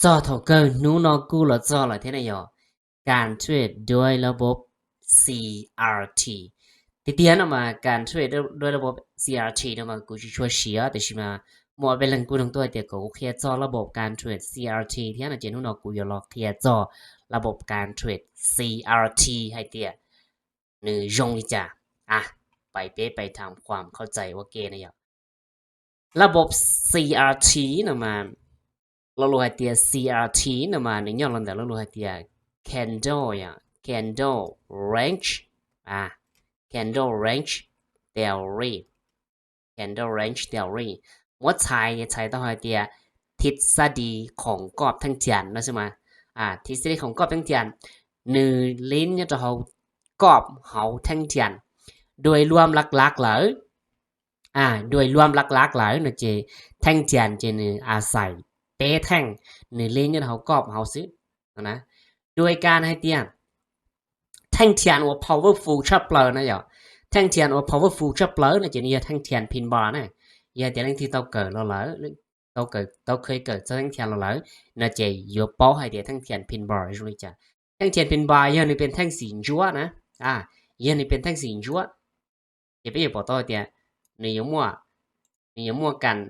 จอเท่าเกินนู้นอกูละจอละเท่านั้นยอการเทรดด้วยระบบ CRT ทีเดียวนะมาการเทรดด้วยระบบ CRT นะมากูจะช่วยเชียร์แต่ใช่ไหมมัวเป็นเรื่องกูทั้งตัวเดียวกูแค่จอระบบการเทรด CRT ที่นั่นเจนู้นอกูอย่าลอกแค่จอระบบการเทรด CRT ให้เดียหนึ่งยงนี่จ้ะอ่ะไปเป๊ะไปทำความเข้าใจว่าเกนะยอระบบ CRT นะมา lalu hati CRT namanya nyolong dah lalu hati candle ya candle range candle range theory candle range theory ว่าใช้ต้องหาที่ทฤษฎีของกรอบทั้งจันนะใช่ไหมทฤษฎีของกรอบทั้งจันหนึ่งลิ้นเนี่ยจะเอากรอบเขาทั้งจันโดยรวมหลักๆเลยโดยรวมหลักๆเลยนะเจทั้งจันเจนึงอาศัยเป้แท่งในเล่นเนี่ยเขากรอบเขาซื้อนะโดยการให้เตียงแท่งเทียนว่า powerful ชับเปล่านะอย่าแท่งเทียนว่า powerful ชับเปล่านะจะนี่แท่งเทียนพินบาร์นะอย่าเดี๋ยวที่เราเกิดเราเหรอเราเคยเกิดแท่งเทียนเราเหรอนะจะยกป้อให้เดี๋ยวแท่งเทียนพินบาร์ใช่ไหมจ๊ะแท่งเทียนพินบาร์ยังนี่เป็นแท่งสีจั่วนะยังนี่เป็นแท่งสีจั่วจะไปอยู่ปอต่อเดี๋ยว你有没敢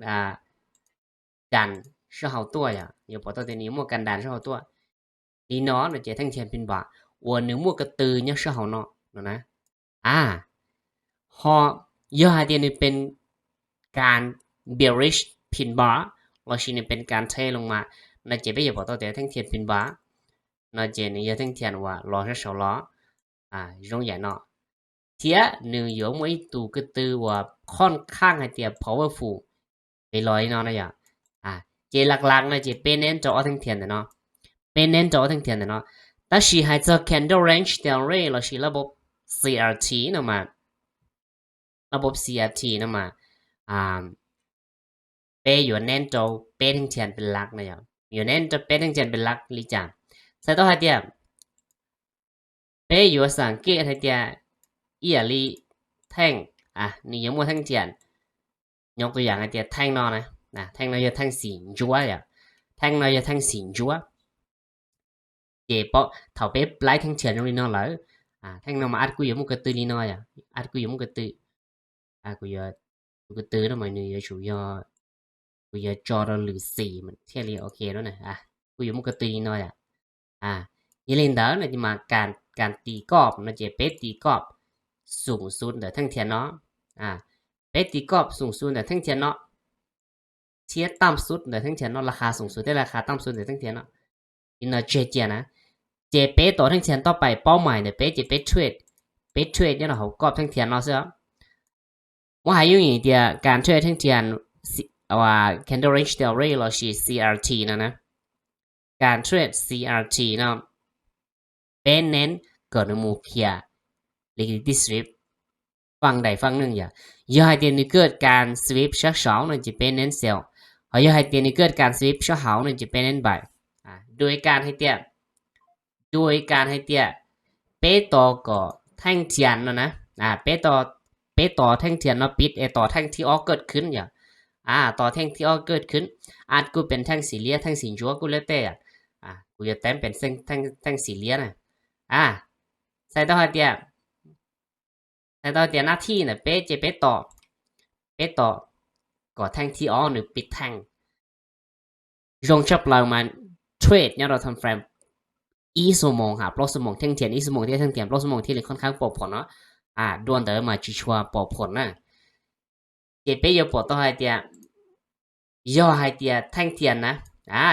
胆是好多呀？有跑到的你有没敢胆是好多？你nó là chế thanh tiền pin bạc, 我nếu mua cái từ nhá是好เนาะนะย่อหาเดียนี่เป็นการ bearish พินบาร์เราชินี่เป็นการเทลงมาน่าจะไม่อยากบอกตัวเดียวทั้งเทียนพินบาร์น่าจะนี่ยังทั้งเทียนว่ารอให้สล้อรงใหญ่เนาะเทียหนึ่ง有每度个ตัวว่าค่อนข้างให้เดีย powerful ไปลอยเนาะนะอย่างเจหลักๆนะเจเป็นเน้นจอทั้งเทียนเนาะเป็นเน้นจอทั้งเทียนเนาะแต่是还做 candle range theory เรา是ระบบ CRT เนาะมาระบบ CRT นะมาเปอยู่เน้นจอเปทั้งเทียนเป็นหลักนะอย่างอยู่เน้นจอเปทั้งเทียนเป็นหลักลิจ่าใส่ต่อให้เดียเปอยู่สังเกตให้เดียอีหลีแท่งนี่ยังมัวแท่งเทียนยกตัวอย่างให้เดียแท่งนอนะแท่งนอจะแท่งสีจั่วอย่างแท่งนอจะแท่งสีจั่วเจ็บปะเท่าเป๊ะไล่แท่งเทียนตรงนี้นอเลยแท่งนอมาอัดกูอยู่มุกกระตือนี่นออย่างอัดกูอยู่มุกกระตือกูอยู่มุกกระตือแล้วมันอยู่chủ要กูจะจอเราหรือสีมันเท่าไรโอเคแล้วนะกูอยู่มุกกระตือนี่นออย่างยี่เล่นเด้อนะจะมาการตีกรอบนะเจ็บเป๊ะตีกรอบสูงสุดเดี๋ยวแท่งเทียนเนาะเป๊ะตีกรอบสูงสุดเดี๋ยวแท่งเทียนเนาะเทียต่ำสุดเดี๋ยวแท่งเทียนเนาะราคาสูงสุดได้ราคาต่ำสุดเดี๋ยวแท่งเทียนเนาะอินเนอร์เจียนะเจเป๊ะต่อทั้งเทียนต่อไปเป้าหมายเนี่ยเป๊ะเจเป๊ะเทรดเนี่ยเราเขากรอบทั้งเทียนเนาะเสียว่าหาอยู่อย่างเดียวการเทรดทั้งเทียนว่า candle range theory เราใช้ CRT นะการเทรด CRT เนาะเป็นเน้นเกิดมูเคีย liquidity sweep ฝั่งใดฝั่งหนึ่งอย่าให้เดี๋ยวนี้เกิดการ sweep ชักสองนั่นจะเป็นเน้นเซลล์อย่าให้เดี๋ยวนี้เกิดการ sweep ชักหาวนั่นจะเป็นเน้น buy โดยการให้เตี้ยเป๊ะต่อก็แท่งเทียนนะเป๊ะต่อแท่งเทียนเนาะปิดต่อแท่งที่ออกเกิดขึ้นต่อแท่งที่ออกเกิดขึ้นอาจกูเป็นแท่งสีเหลืองแท่งสีจั่วกูแล้วแต่กูจะแต้มเป็นแท่งสีเหลืองใส่ต่อให้เตี้ยหน้าที่เนี่ยเป๊ะจะเป๊ะต่อก็แท่งที่ออกหรือปิดแท่งลงชับเรามาเทรดเนี่ยเราทำเฟรมอีสมองปลอกสมองแท่งเทียนอีสมองที่แท่งเทียนปลอกสมองที่เลยค่อนข้างปลอดผลเนาะดวนเดอมาชิชัวปลอดผลนะเจเป้ยปลอดต่อให้เตียย่อให้เตียแท่งเทียนนะ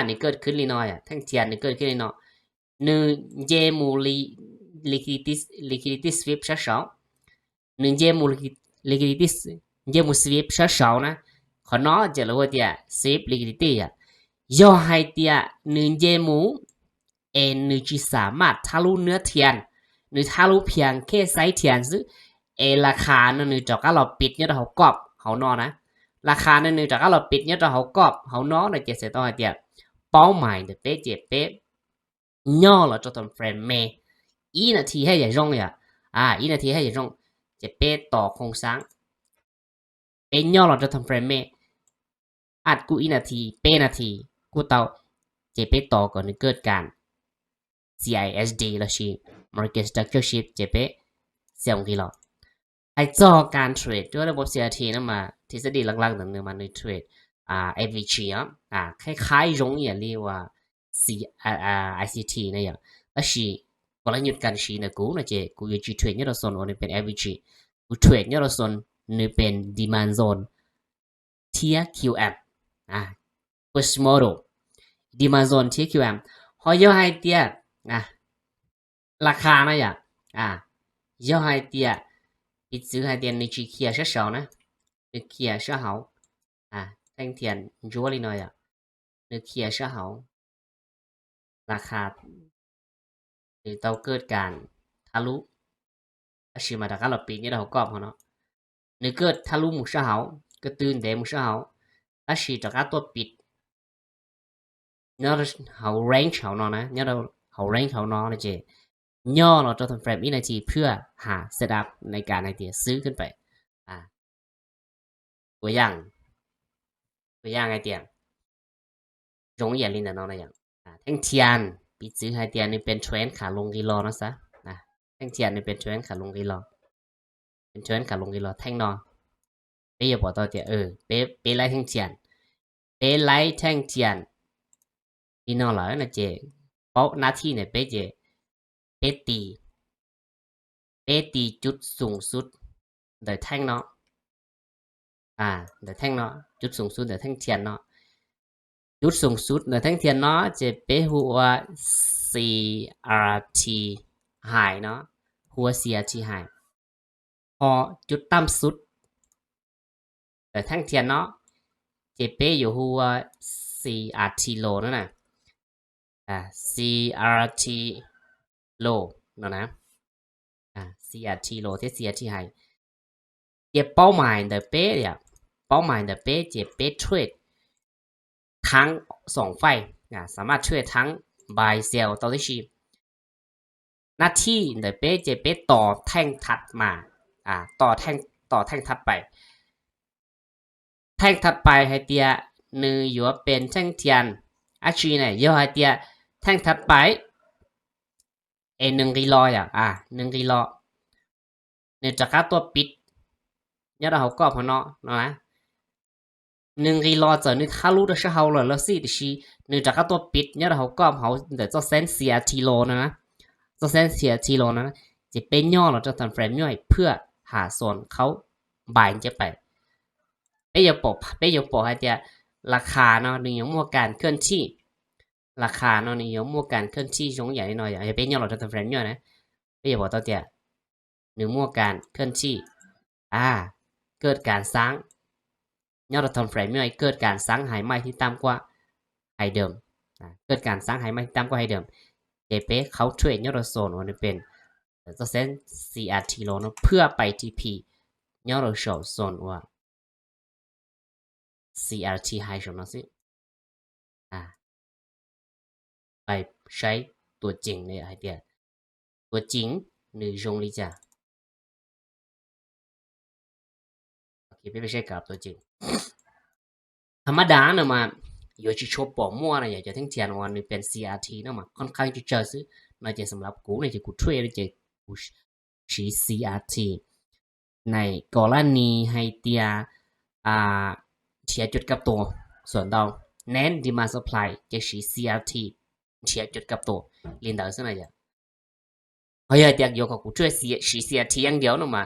นี่เกิดขึ้นลีน้อยแท่งเทียนนี่เกิดขึ้นลีน้อยหนึ่งเจมูliquidity sweep ชักสองหนึ่งเจมู liquidity เจมู sweep ชักสองนะขอน้อจะรู้ว่าเตีย sweep liquidity ย่อให้เตียหนึ่งเจมูหนึ่งจะสามารถทะลุเนื้อเทียนหรือทะลุเพียงแค่ไซส์เทียนซึ่งราคาหนึ่งจากเราปิดเนี่ยเรากรอบเขานอนะราคาหนึ่งจากเราปิดเนี่ยเรากรอบเขานอในเจ็ดเสียต่อเดียเป้าหมายเดเป๊ะเจ็บเป๊ะย่อเราจะทำเฟรมเมย์อีนาทีให้ใหญ่ร่องอีนาทีให้ใหญ่ร่องเจ็บเป๊ะต่อโครงสร้างเป็นย่อเราจะทำเฟรมเมย์อัดกูอีนาทีเป๊ะนาทีกูเตา จะไปต่อก่อนเกิดการ CISD แล้วชี Market Structure Shift จะไปเสียงที่เราไอ้จอการเทรดด้วยระบบ CRT นั่นมาทฤษฎีหลักๆหนึ่งมาในเทรดAVG คล้ายๆ容易เรียกว่า ICT 那样但是กลยุทธ์การชี้นะกูนะเจกูอยู่ที่เทรดเนี่ยเราส่วนวันนี้เป็น AVG กูเทรดเนี่ยเราส่วนนี่เป็น demand zone TQM push model demand zone TQM พอย่อให้เตี้ยราคานะอย่างย่อให้เตี้ย一直还点你去看是少呢？你看是好ทั้งเทียนจัวลิน้อย你看是好ราคาหรือต้องเกิดการทะลุชิมาจากการเราปีนี้เรากอบเขาเนาะ你เกิดทะลุมุ是好ก็ตื่นเดมุ是好แล้วชิจากการตัวปิดเนี่ยเราเขา range เขาเนาะนะเนี่ยเราเขา range เขาเนาะนะเจย่อเราจะทำเฟรมวินาทีเพื่อหา setup ในการไอเดียซื้อขึ้นไปตัวอย่างไอเดีย容易拎的เนาะอย่างทั้งเทียนปีซื้อไอเดียนี่เป็นเทรนขาลงกิโลนะซะทั้งเทียนนี่เป็นเทรนขาลงกิโลเป็นเทรนขาลงกิโลทั้งเนาะเป๊ะบอกตัวเดียวเป๊ะไล่ทั้งเทียนเป๊ะไล่ทั้งเทียนนี่เนาะเหรอนะเจเพราะหน้าที่เนี่ยเป๊ะเจเป๊ะตีจุดสูงสุดโดยแท่งเนาะโดยแท่งเนาะจุดสูงสุดโดยแท่งเทียนเนาะจุดสูงสุดโดยแท่งเทียนเนาะจะเป็นหัว CRT high เนาะหัว CRT high พอจุดต่ำสุดโดยแท่งเทียนเนาะจะเป็นอยู่หัว CRT low นั่นน่ะCRT low เนาะนะCRT low ที่ CRT high จะเป้าหมายเดเป๊ะเนี่ยเป้าหมายเดเป๊ะจะเป๊ะเทรดทั้งสองไฟสามารถเทรดทั้ง buy sell ต่อที่ชีหน้าที่เดเป๊ะจะเป๊ะต่อแท่งถัดมาต่อแท่งถัดไปแท่งถัดไปให้เตียนืออยู่เป็นแท่งเทียนชีเนี่ยย่อให้เตียแท่งถัดไป1กิโล1กิโลเนี่ยจากการตัวปิดเนี่ยเราก็พอเนาะนะ1กิโลจะนึกทะลุ的时候了แล้วสิที่เนี่ยจากการตัวปิดเนี่ยเราก็เขาเดี๋ยวจะเส้นCRTโลนะจะเส้นCRTโลนะจะเป็นย่อเราจะทำเฟรมย่อยเพื่อหาโซนเขาบายจะไปเป้ยปกให้เดียราคาเนาะนิยมการเคลื่อนที่ราคาเนาะนิยมการเคลื่อนที่ตรงใหญ่หน่อยอย่าเป็นย่อเราจะทำเฟรมย่อยนะเป้ยบอกตัวเดียหนึ่งมั่วการเคลื่อนที่เกิดการสร้างย่อเราทำเฟรมย่อยเกิดการสร้างหายไหมที่ต่ำกว่าไฮเดิมเกิดการสร้างหายไหมที่ต่ำกว่าไฮเดิมเป๊ะเขาเทรดย่อเราโซนวันนี้เป็นจะเส้น CRT โลเนาะเพื่อไป TP ย่อเราโซนว่า CRT high 什么สิไปใช้ตัวจริงในไอเดียตัวจริงหรือจงลีจ้ะโอเคไม่ใช่กับตัวจริงธรรมดาเนาะมาอยู่ที่ชอบปอมั่วนะอยากจะทั้งเทียนวันนี้เป็น CRT เนาะมาค่อนข้างจะเจอซื้อน่าจะสำหรับกูในจะกูเทรดจะกูชี้ CRT ในกรณีให้เตียเทียจุดกับตัวส่วนเราเน้น demand supply จะชี้ CRT เทียจุดกับตัวเรียน到是那样เฮ้ยเดี๋ยวกูช่วยชี้ CRT อย่างเดียวเนาะมา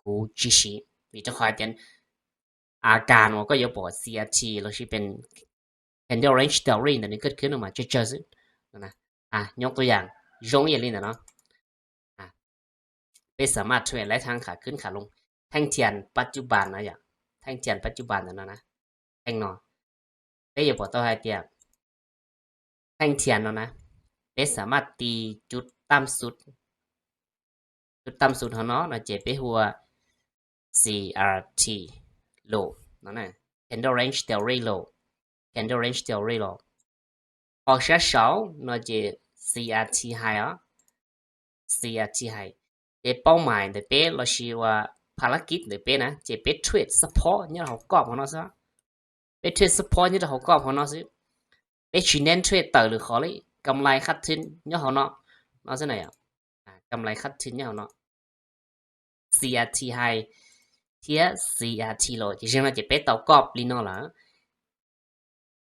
กูชี้มีจะคอยเตียนอาการว่าก็ยังบอก CRT แล้วที่เป็น candle range theory นั่นนี่เกิดขึ้นออกมาจะเจอซึ่งนะยกตัวอย่างยงอย่างนี้นะเนาะเป็นสามารถเทรดและทางขาขึ้นขาลงแท่งเทียนปัจจุบันนะอย่างแท่งเทียนปัจจุบันนั่นนะแท่งนอเป็นอย่าบอกตัวให้เตียแท่งเทียนเนาะนะเป็นสามารถตีจุดต่ำสุดของเนาะเราจะเป็นหัว CRT low นั่นแหละ candle range theory low ออกช้าเราจะ CRT high CRT high แต่เป้าหมายแต่เป็นเราชื่อว่าภารกิจแต่เป็นนะจะเป็นเทรด support เนี่ยเรากอบของเราซะเป็นเทรด support เนี่ยเรากอบของเราซะเ chỉ nên trade tờ được khó lấy cầm lại khát thính nhớ họ nó thế này cầm lại khát thính nhớ họ CRT 2 thiết CRT rồi chỉ riêng là chỉ bé tàu cọp li nó là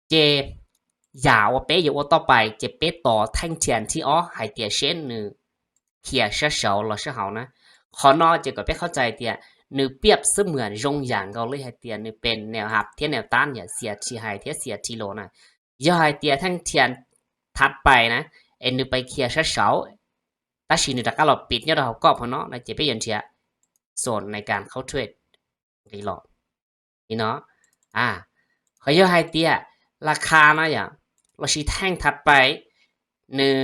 chế dạo bé dụต่อไปจะbéต่อthanh tiềnที่อ๋อหายเตียเช่นหนึ่งเขียเสเสาหรอเสานะขอนอจะก็béเข้าใจเตียหนึ่งเปรียบเสมือนโรงอย่างเราเลยหายเตียหนึ่งเป็นแนวหับเทียแนวต้านเนี่ยเสียทีหายเทียเสียทีโลนะย่อหายเตียทั้งเทียนถัดไปนะเอ็นหนึ่งไปเขียเสเสาแต่ชีหนึ่งตะการเราปิดเนี่ยเราก็พอเนาะนะจะไปยันเทียส่วนในการเข้าเทรดกี่หลอดนี่เนาะเขาย่อหายเตียราคานะอย่างเราชี้แท่งถัดไปหนึ่ง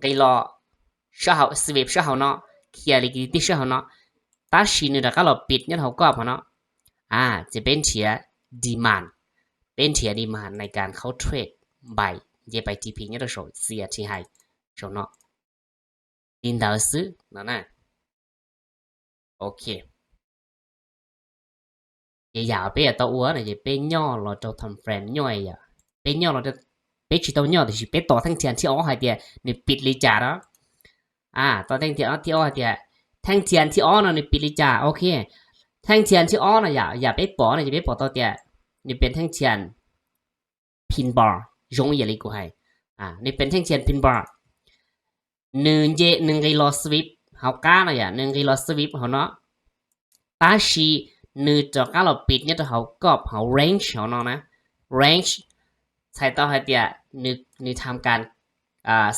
กี่หลอดเช้าสวีปเช้าเนาะเคลียร์ลิกิตี้เช้าเนาะตาชีนึงก็เราปิดเนี่ยเขาก็พอเนาะจะเป็นเทียดีมานเป็นเทียดีมานในการเข้าเทรดใบเย่ไปทีพีเนี่ยเราโชว์เสียที่ให้โชว์เนาะดินดาวซื้อนั่นน่ะโอเคอย่าไปตัวอ้วนอย่าไปย่อเราจะทำเฟรนย่อยอย่าไปย่อเราจะไปชิตัวย่อแต่ชิไปต่อทั้งเทียนที่อ๋อหายเดียนี่ปิดลิจ่าแล้วต่อทั้งเทียนที่อ๋อเดียทั้งเทียนที่อ๋อน่ะนี่ปิดลิจ่าโอเคทั้งเทียนที่อ๋อน่ะอย่าไปปอนะอย่าไปปอตัวเดียนี่เป็นทั้งเทียนพินบาร์ยงอย่าลิกูให้นี่เป็นทั้งเทียนพินบาร์หนึ่งกิโลสวิปเขาก้าน่ะอย่าหนึ่งกิโลสวิปเขาเนาะตาชีนึกจากการเราปิดเนี่ยเขาก็เขา range เขาเนาะนะ range ใช้ต่อให้เดียนึกทำการ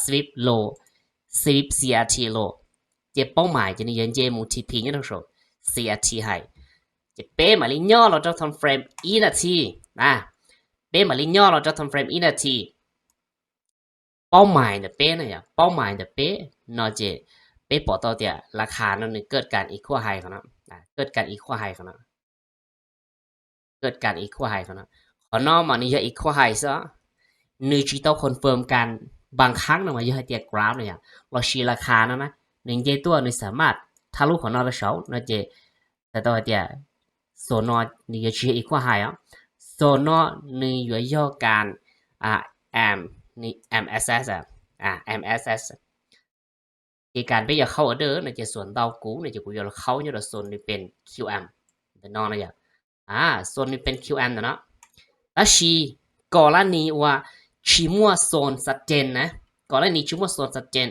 sweep low sweep CRT low จะเป้าหมายจะนี่ยันเจมูทีพีเนี่ยต้องโชว์ CRT ให้จะเป้มาลิย่อเราจะทำเฟรมอีนาทีเป้มาลิย่อเราจะทำเฟรมอีนาทีเป้าหมายเนี่ยเป้เนี่ยเป้าหมายเนี่ยเป้นอเจเป้ปอต่อเดียราคานั้นเกิดการ equal high เขานะเกิดการ equal high เขานะเกิดการ equal high เขานะขอนอกมานี่จะ equal high ซะนึกจีต้องคอนเฟิร์มกันบางครั้งนะมาเยอะให้เตียกราฟเนี่ยเราชี้ราคานะหนึ่งเจตัวนึกสามารถทะลุของนอร์เสานะเจแต่ตัวเดียโซนอนี่จะชี้ equal high โซนอนี่อยู่ย่อการM นี่ MSS MSS ที่การไปอยากเข้าออเดอร์นะจะส่วนดาวกูเนี่ยจะกูอยากเข้าเนี่ยเราโซนนี่เป็น QM แต่นอนนะอย่างโซนนี้เป็น QM นะเนาะแล้วชีก่อนละนี้ว่าชิมัวโซนสัดเจนนะก่อนละนี้ชิมัวโซนสัดเจน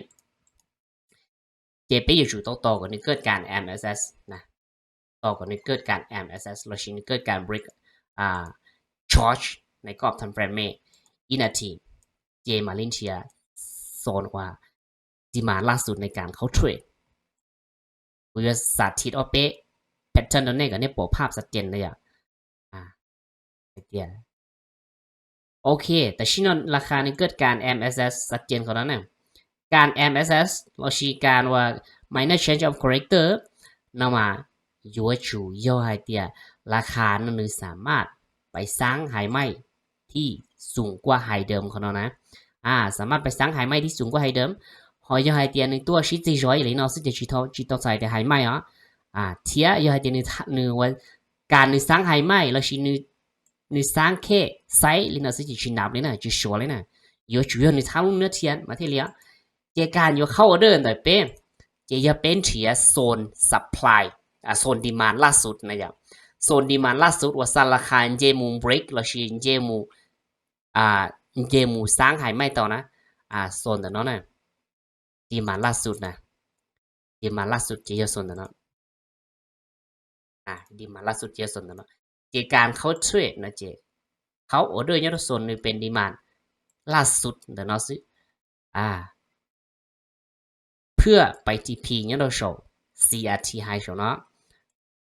เจไปอยู่จุดต่อก่อนนี้เกิดการ MSS นะต่อก่อนนี้เกิดการ MSS แล้วชีนี้เกิดการ break charge ในกรอบทำเฟรมเมอีนาทีเจมาลินเทียโซนว่าดีมาล่าสุดในการเข้าเทรดกูจะสาธิตเอาเป๊ะแพทเทิร์นตัวนี้กับเนี่ยโปรภาพสัดเจนเลยเดียโอเคแต่ชิ้นราคานี้เกิดการ MSS สัดเจนของนั้นนะการ MSS เราชี้การว่า minor change of character นำมายัวจูย่อให้เตียราคานั้นสามารถไปสร้างไฮไหมที่สูงกว่าไฮเดิมของเรานะสามารถไปสร้างไฮไหมที่สูงกว่าไฮเดิมหอยย่อให้เตียในตัวชิ้นที่ร้อยเลยเนาะซึ่งจะจีโตใส่แต่ไฮไหมเทียย่อให้เตียนึกว่าการนึกสร้างไฮไหมเราชี้นึกสร้างแค่ไซส์เลยนะซึ่งจะชินับเลยนะจะชัวร์เลยนะยัวจูย่อนึกทำลุ่มเนื้อเทียนมาเทียเจการยัวเข้าเดินแต่เป็นเจจะเป็นเทียโซน supply โซนดีมานล่าสุดนะอย่างโซนดีมานล่าสุดว่าสารคาเจมูเบรกเราชี้เจมูเจมูสร้างไฮไหมต่อนะโซนแต่นั้นนะดีมานล่าสุดนะดีมานล่าสุดเจจะโซนแต่นั้นดีมานล่าสุดเจจะโซนแต่นั้นเจการเข้าเทรดนะเจเขาออเดอร์เนี่ยโซนนี่เป็นดีมานล่าสุดแต่นั้นสิเพื่อไปที่ P เนี่ยเราโชว์ CRT high โชว์เนาะ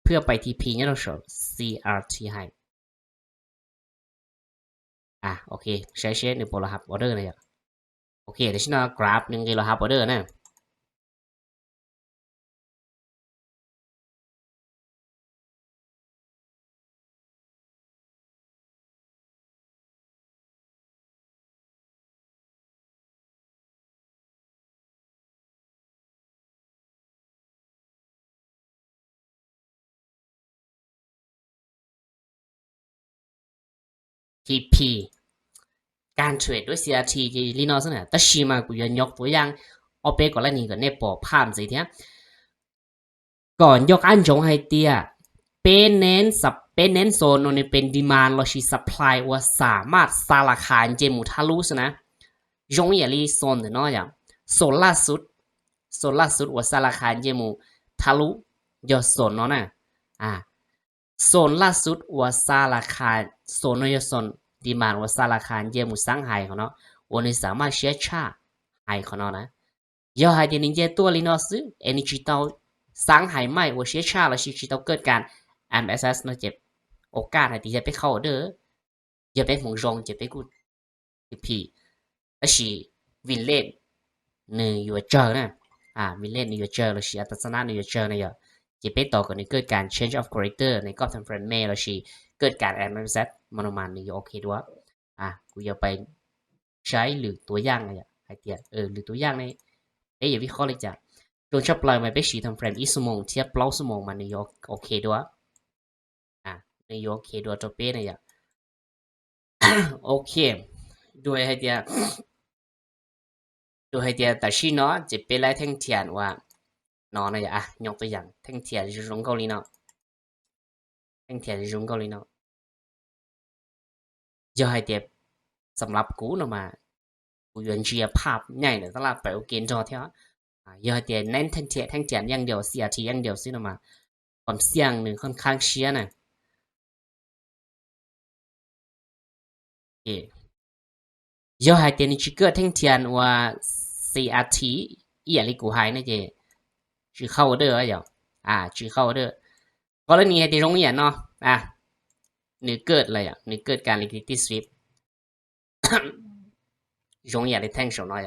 เพื่อไปที่ P เนี่ยเราโชว์ CRT high โอเคใช้หนึ่งโปรหับออเดอร์เลยโอเคเดี๋ยวฉันเอากราฟหนึ่งกิโลหับออเดอร์นะที่ P การเทรดด้วย CRT จีลีนอสเนี่ยแต่ชีมากูยกตัวอย่างเอาไปก่อนแล้วนี่ก็ในปอภาพสิเทียก่อนยกอันจงให้เตียเป็นเน้นโซนนี่เป็นดีมานเราชี supply ว่าสามารถสาราคาเจมุทะลุสนะยงอย่างลีโซนเนาะอย่างโซนล่าสุดว่าสาราคาเจมุทะลุยอดโซนเนาะนะโซนล่าสุดว่าสาราคาโซนยอดโซนดีมานว่าสาราคาเจมุสังหายเขาเนาะวันนี้สามารถเชื่อชาหายเขาเนาะนะยอดให้เดี๋ยวนี้เจตัวลีนอสเอ็นจิตเอาสังหายไม่ว่าเชื่อชาแล้วชิตเอาเกิดการ MSS เนาะเจ็บโอกาสให้ที่จะไปเข้าเด้ออย่าไปหงจงจะไปกูพี่แต่ชีวินเล่นในยูเจอร์นะวินเล่นในยูเจอร์แล้วชีอัตสนะในยูเจอร์เนี่ยจะไปต่อกันในเกิดการ change of character ในก็ทำเฟรนด์เมย์แล้วชีเกิดการ MSS มันนี่โอเคด้วยกูจะไปใช้หรือตัวอย่างอะไรไอเดียหรือตัวอย่างในอย่าวิเคราะห์เลยจ้ะโดนชอบปล่อยมาไปชีทำเฟรมอีสมองเทียบเปล่าสมองมันนี่โอเคด้วยในโอเคด้วยตัวเป้เนี่ย โอเคด้วยให้เดียแต่ชีเนาะจะเป็นไรแท่งเทียนว่านอนนะยกตัวอย่างแท่งเทียนจะรงเกาหลีเนาะแท่งเทียนจะรงเกาหลีเนาะจะให้เดียสำหรับกูเนาะมากูยันเชียภาพใหญ่เนี่ยตลาดไปโอเคจอเท่าจะให้เดียเน้นแท่งเทียนอย่างเดียวเสียทีอย่างเดียวซิเนาะมาความเสี่ยงหนึ่งค่อนข้างเชียนะโอเคจะให้เดียนี่ชิเกอร์แท่งเทียนว่า CRT อีอะไรกูหายนะเจชื่อเข้าเด้ออย่างชื่อเข้าเด้อกรณีให้ที่โรงเรียนเนาะหรือเกิดอะไรหรือเกิดการ liquidity sweep โรงเรียนได้แท่งสองน้อย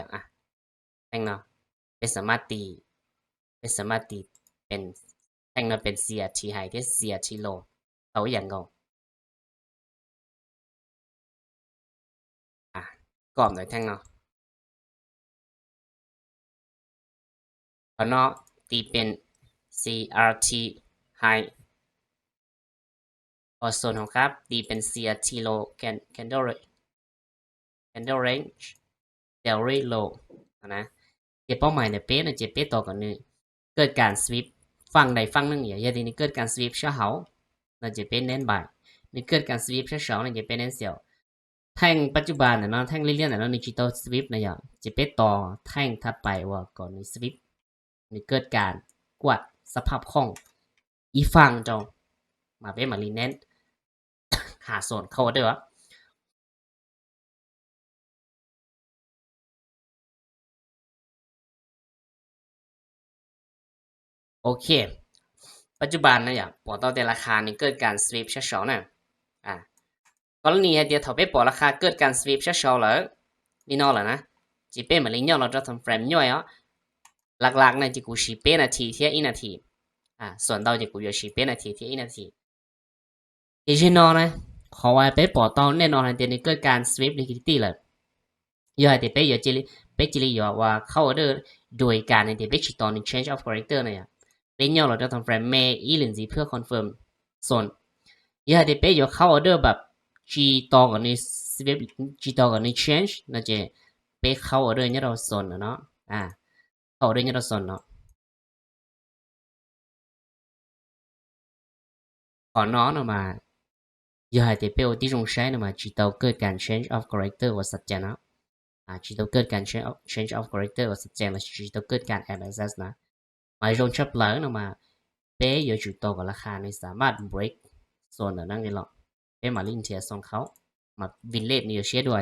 แท่งเนาะเป็นสามารถตีเป็นแท่งเนาะเป็น CRT high ที่ CRT low เอาอย่างก่อนก่อนหน่อยแท่งเนาะเนาะตีเป็น CRT high พอโซนของครับตีเป็น CRT low candle range theory low นะเจ็บเป้าหมายเนี่ยเป๊ะนะเจ็บเป๊ะต่อกันนึงเกิดการ sweep ฝั่งใดฝั่งหนึ่งอย่างนี้เกิดการ sweep เช้าเหาเราจะเป็นเน้นบ่ายนี่เกิดการ sweep เช้าเช้าเราจะเป็นเน้นเสี่ยวแท่งปัจจุบันเนาะแท่งเลี่ยนๆเนาะดิจิตอล sweep นะอย่างจะเป็นต่อแท่งถัดไปว่าก่อนนี่ sweep นี่เกิดการกวาดสภาพคล่องอีฝั่งจงมาเป็นมาลีเน้นหาโซนเข้าเด้อโอเคปัจจุบันนะอย่างปอต่อแต่ราคานี่เกิดการ sweep เช้าๆนะกรณีเดียวถ้าไปปอราคาเกิดการ sweep เช้าๆแล้วนี่นอแหละนะจีเป้มาลีย่อเราจะทำเฟรมย่อยหลักๆนะจีกูชีเป้นาทีเทียอีนาทีส่วนเราจีกูอยู่ชีเป้นาทีเทียอีนาทีอีชินอนะขอไว้ไปปอต่อแน่นอนเดี๋ยวนี้เกิดการ sweep liquidity เลยย่อยเดี๋ยวไปอยู่จิลิไปจิลิอยู่ว่าเข้าเด้อโดยการในเดี๋ยวไปชิดตอน change of character เนี่ยเป็นย่อเราจะทำเฟรมเมย์อีหลินซีเพื่อคอนเฟิร์มส่วนย่อยเดี๋ยวไปอยู่เข้าเด้อแบบ G ต่อกันใน sweep G ต่อกันใน change นะเจไปเข้าเด้อเนี่ยเราส่วนเนาะเข้าเด้อเนี่ยเราส่วนเนาะก่อนน้อนออกมาย่อยเดี๋ยวไปที่ตรงใช้เนาะมา G ต่อเกิดการ change of character ว่าสัจจ์นะG ต่อเกิดการ change of character ว่าสัจจ์แล้ว G ต่อเกิดการ MSS นะหมายรวมชับหลังออกมาเป๊อยู่จุดโตกับราคาในสามารถ break โซนนั่งนี่หรอกเป๊มาลินเทียส่งเขามาวินเลดนี่เชียด้วย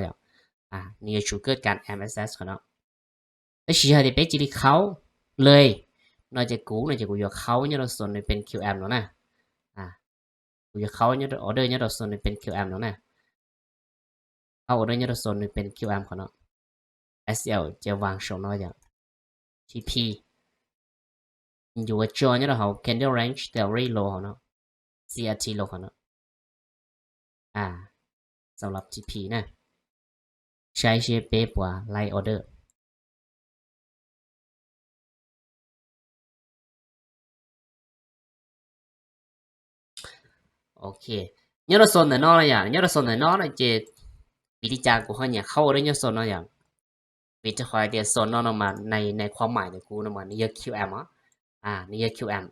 นี่จุดเกิดการ MSS เขาเนาะแล้วชีฮะที่เป๊จีดีเขาเลยนอกจากกูอยู่เขาเนี่ยเราส่วนในเป็น QM แล้วนะกูอยู่เขาเนี่ยออเดอร์เนี่ยเราส่วนในเป็น QM แล้วนะเขาออเดอร์เนี่ยเราส่วนในเป็น QM เขาเนาะ SL จะวางโชว์น้อยอย่าง TP อยู่ว่าจอเนี่ยเราเขา candle range theory low เขาเนาะ CRT low เขาเนาะสำหรับ TP นะใช้เชฟเป๊ปว่าไลออเดอร์โอเคเนี่ยเราส่วนไหนนอกอะไรอย่างเนี่ยเราส่วนไหนนอกอะไรเจ วิธีการกูเขาเนี่ยเข้าได้เนี่ยโซนเนาะอย่างวิธีคอยเดียวโซนเนาะมาในความหมายในกูเนาะมานี่ย QM นี่ย QM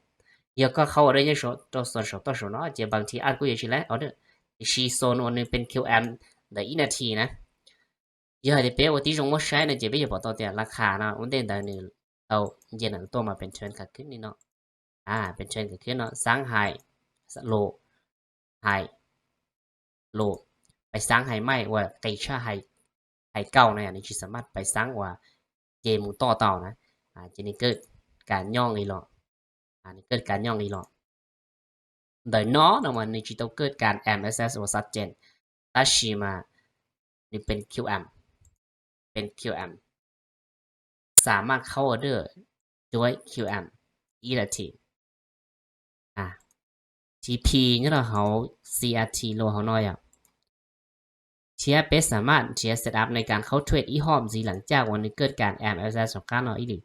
ยก็เข้าได้เนี่ยตัวโซนเนาะเจบางทีอ่านกูอยู่ชิแล้วเอาเด้อชีโซนอันนึงเป็น QM 的一นาทีนะยอดเป๊ะว่าที่จงว่าใช้เนี่ยเจไม่จะบอกตัวเดียวราคาเนาะวันเด่นแต่เนี่ยเอาเย็นหนังตัวมาเป็นเทรนด์ขาขึ้นนี่เนาะเป็นเทรนด์ขาขึ้นเนาะสร้างไฮโลไฮโลไปสร้างไฮไม่ว่าไก่ชาไฮเก่านะอย่างนี้สามารถไปสร้างว่าเจมูต่อเต่านะจะนี่เกิดการย่องอีหลอนี่เกิดการย่องอีหลอโดยน้อนะมันนี่จะต้องเกิดการ MSS ว่าชัดเจนถ้าชีมานี่เป็น QM เป็น QM สามารถเข้าออเดอร์ด้วย QM อีละทีTP นี่เราเขา CRT โลเขาน้อยเชียร์เบสสามารถเชียร์เซตอัพในการเข้าเทรดอีหอมสีหลังจากวันนี้เกิดการ MSS ของการเนาะอีดี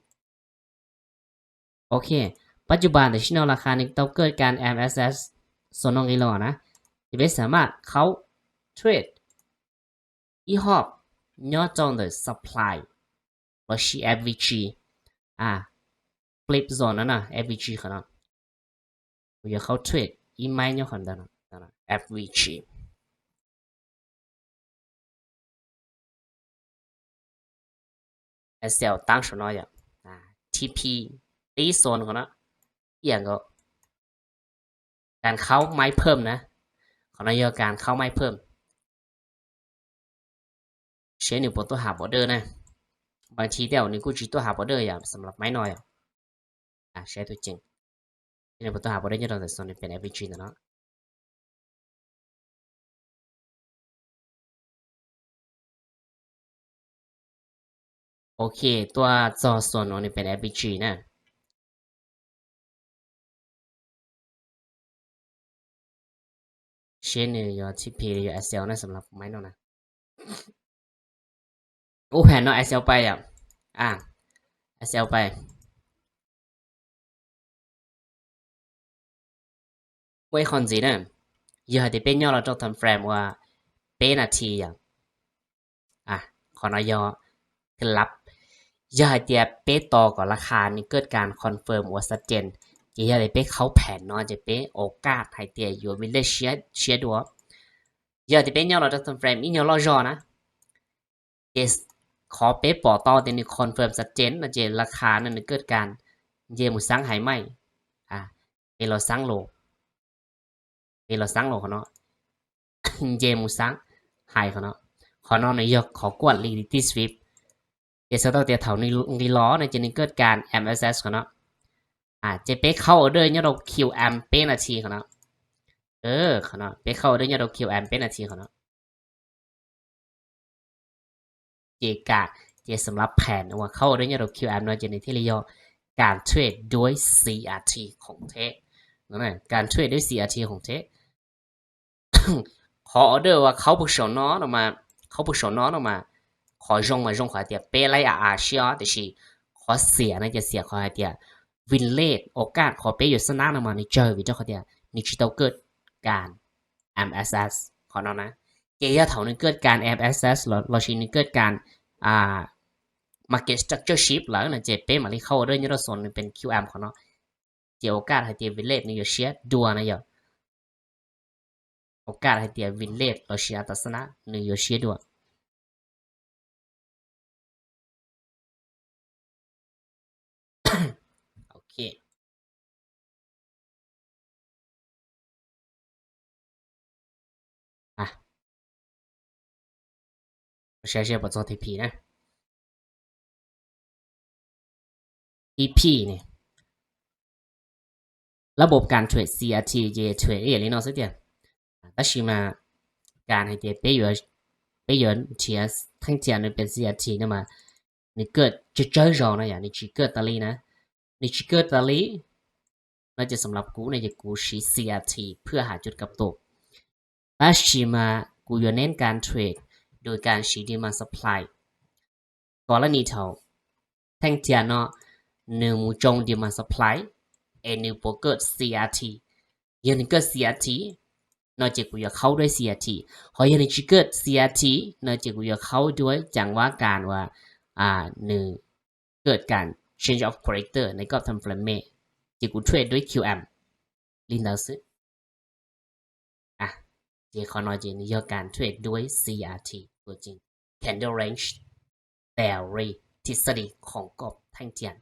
โอเคปัจจุบันในชิ้นราคานี้ต้องเกิดการ MSS ส่วนน้องอีหลอนะเบสสามารถเข้าเทรดอีหอมย่อจง的 supply 或是 FVG flip zone นั่นนะ FVG ขนาด我要เข้าเทรดอีไม่ย่อขนาดนั้น FVG SL ตั้งส่วนน้อยTP ตีโซนเขานะอย่างก็การเข้าไม้เพิ่มนะเขาเรียกการเข้าไม้เพิ่มเช่นหนึ่งตัวหาบอร์เดอร์นะบางทีเดี๋ยวนี้กูจีตัวหาบอร์เดอร์อย่างสำหรับไม้น้อยใช้ตัวจริงหนึ่งตัวหาบอร์เดอร์เนี่ยเราจะส่วนเป็น average นะเนาะโอเคตัวจอส่วนนี้เป็น average นะเช่นหรือ TP หรือ SL นะสำหรับไม้น้อยนะโอ้แผ่นเนาะ SL ไปSL ไปไว้คอนซีนะอย่าได้เป็นย่อเราต้องทำเฟรมว่าเป็นนาทีอย่างขอนายอกลับอย่าให้เตียเป๊ะต่อกับราคานี่เกิดการคอนเฟิร์มว่าชัดเจนอย่าได้เป๊ะเขาแผนเนาะจะเป๊ะโอกาสให้เตียอยู่วิลเลเชียดัวอย่าได้เป๊ะย่อเราต้องทำเฟรมอีย่อเราจอนะเอสขอเป๊ะปอต่อเดี๋ยวนี้คอนเฟิร์มชัดเจนนะเจราคานั่นเกิดการเยมุสังหายไหมเอเราสังโลเขาเนาะเยมุสังหายเขาเนาะขอนอนในยกขอกวด liquidity sweep เดี๋ยวเราเดี๋ยวเท่านี้ล้อในจะนี้เกิดการ MSS เขาเนาะจะไปเข้าออเดอร์เนี่ยเรา QM เป็นนาทีเขาเนาะเขาเนาะไปเข้าออเดอร์เนี่ยเรา QM เป็นนาทีเขาเนาะเจกะเจสำหรับแผนว่าเข้าออเดอร์เนี่ยเรา QM เนาะจะในที่เรียกการเทรดด้วย CRT ของเทนั่นแหละการเทรดด้วย CRT ของเทขอออเดอร์ว่าเขาผู้ชนน้อออกมาขอจงขอเดียเป้ไล่เชียแต่ชีขอเสียนะจะเสียขอเดียวินเลดโอกาสขอเป้อยู่สนามมาในเจอวิจารณ์เขาเดียนี่ชิตเกิดการ MSS ขอน้องนะเกียร์เท่านี้เกิดการ MSS เราชินี้เกิดการmarket structure shift แล้วนะเจเป้มาที่เข้าเรื่องนี้เราสนเป็น QM ของเนาะเจโอกาสให้เดียวินเลดนี่อยู่เชียดัวนะอย่าโอกาสให้เดียวินเลดเราเชียตัสนะนี่อยู่เชียดัวโอเคใช้บทสนทนา TP นะ TP เนี่ยระบบการเทรด CRT เจเทรดอย่างนี้เนาะสักเดียวแต่ชิมาการให้เจไปเยอะเทียทั้งเทียนเป็น CRT นะมานี่เกิดจะเจอรอนะอย่างนี่ชิเกิดตาลีนะนี่ชิเกิดตาลีน่าจะสำหรับกูในจะกูชี CRT เพื่อหาจุดกลับตกแต่ชิมากูอยากเน้นการเทรดโดยการชี้ดีมา supply กรณีเท่าทั้งเทียนเนาะหนึ่งมูจงดีมา supply เอนิวโปเกิด CRT ยังนี่เกิด CRT นอกจากกูจะเข้าด้วย CRT หอยในชิเกิด CRT นอกจากกูจะเข้าด้วยจังว่าการว่าหนึ่งเกิดการ change of character ในกรอบทำ frame ที่กูเทรดด้วย QM ลินดาซึเจขอน้อยเจนี่ยอการเทรดด้วย CRT ตัวจริง Candle Range Theory ทฤษฎีของกรอบแท่งเทียน